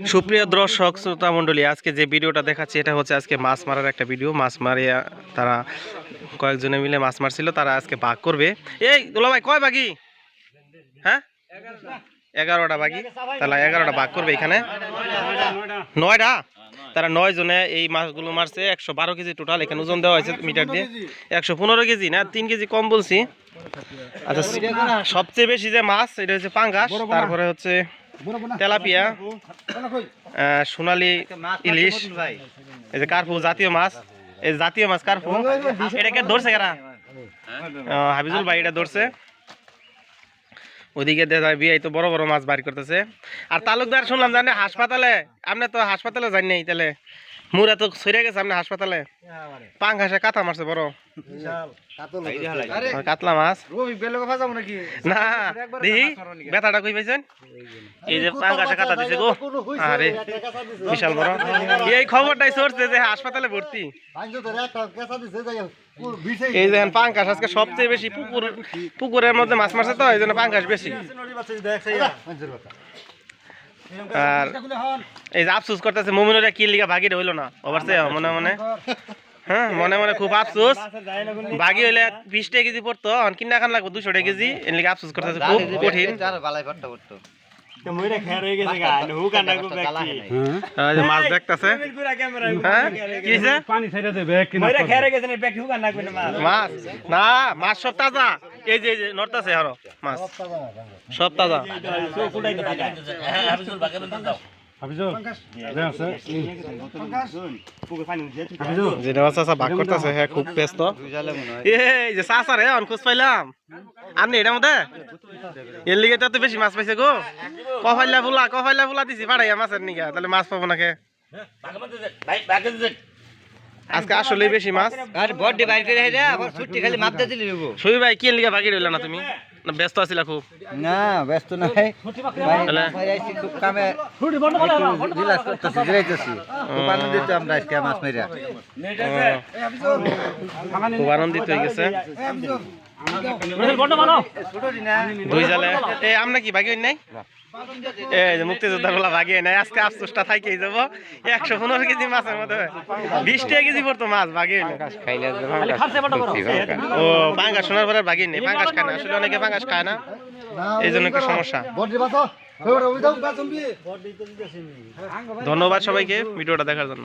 সুপ্রিয় দর্শক শ্রোতা মণ্ডলী, আজকে যে ভিডিওটা দেখাচ্ছি এটা হচ্ছে আজকে মাছ মারার একটা ভিডিও। মাছ মারিয়া তারা কয়েকজনে মিলে মাছ মারছিল, তারা আজকে ভাগ করবে। এই দুলা ভাই কয় বাগি? হ্যাঁ 11টা বাগি, তাহলে 11টা ভাগ করবে। এখানে 9টা, তারা 9 জনে এই মাছগুলো মারছে। 112 কেজি টোটাল, এখানে ওজন দেওয়া হয়েছে মিটার দিয়ে 115 কেজি, না 3 কেজি কম বলছি। আচ্ছা, সবচেয়ে বেশি যে মাছ এটা হচ্ছে পাঙ্গাস, তারপরে হচ্ছে তেলাপিয়া, সোনালি ইলিশ, এই যে কার্পু জাতীয় মাছ, এই জাতীয় মাছ কার্পু। এটাকে ধরছে কারা? হাফিজুল ভাই এটা ধরছে। ওদিকে বিয়ে তো বড় বড় মাছ বাড়ি করতেছে। আর তালুকদার শুনলাম জানে হাসপাতালে, আপনি তো হাসপাতালে যান নাই, তাহলে মুরা তো সরে গেছে আপনি হাসপাতালে। পাঙ্গাসে কাঁথা মারছে বড় কাতলা মাছ। না দেখি বেতাটা কই পাইছেন? এই যে পাঙ্গাসে কাঁথা দিছে গো, আরে বিশাল বড়। এই খবরটাই চলছে যে হাসপাতালে ভর্তি। এই দেখেন পাঙ্গাস আজকে সবচেয়ে বেশি পুকুরের মধ্যে মাছ মারছে, তো এই জন্য পাঙ্গাস বেশি। আর এই যে আফসোস করতেছে মুমিনুরা কি লিগা ভাগি হইলো না, অবশ্যই মনে মনে, হ্যাঁ মনে মনে খুব আফসোস। ভাগি হইলে 20 টাকা কেজি পড়তো, কিনা খান লাগবো 200 টাকা কেজি। এর লিগে আফসোস করতেছে, খুব কঠিন। মাছ দেখতেছে, মাছ না মাছ সব তাজা। এই যে নড়তেছে আরো মাছ সব তাজা। খুব ব্যস্ত। এই যে চাষারে খোঁজ পাইলাম আপনি এটার মধ্যে, এর লিগে তো বেশি মাছ পাইছে গো। কফাইলা ফুলা দিছি পাড়াইয়া মাছের নিগা, তাহলে মাছ পাবো নাকি আজকে? আসলে বেশি মাছ। সবি ভাই কি লিগা বাকি রইল না, তুমি ব্যস্ত আছিলা খুব? না ব্যস্ত নাই, খুব আনন্দিত হয়ে গেছে দুই জালে। এই আমরা কি বাকি নাই? এই যে মুক্তিযোদ্ধার বলা ভাগি নাই, আজকে আফসোসটা থাকি যাবো। 115 কেজি মাছের মধ্যে 20 টাকা কেজি পড়তো মাছ ভাগি। ও পাঙ্গাস শোনার পরে ভাগি নেই, পাঙ্গাস খায় না আসলে, অনেকে পাঙ্গাস খায় না, এই জন্য একটা সমস্যা। ধন্যবাদ সবাইকে ভিডিওটা দেখার জন্য।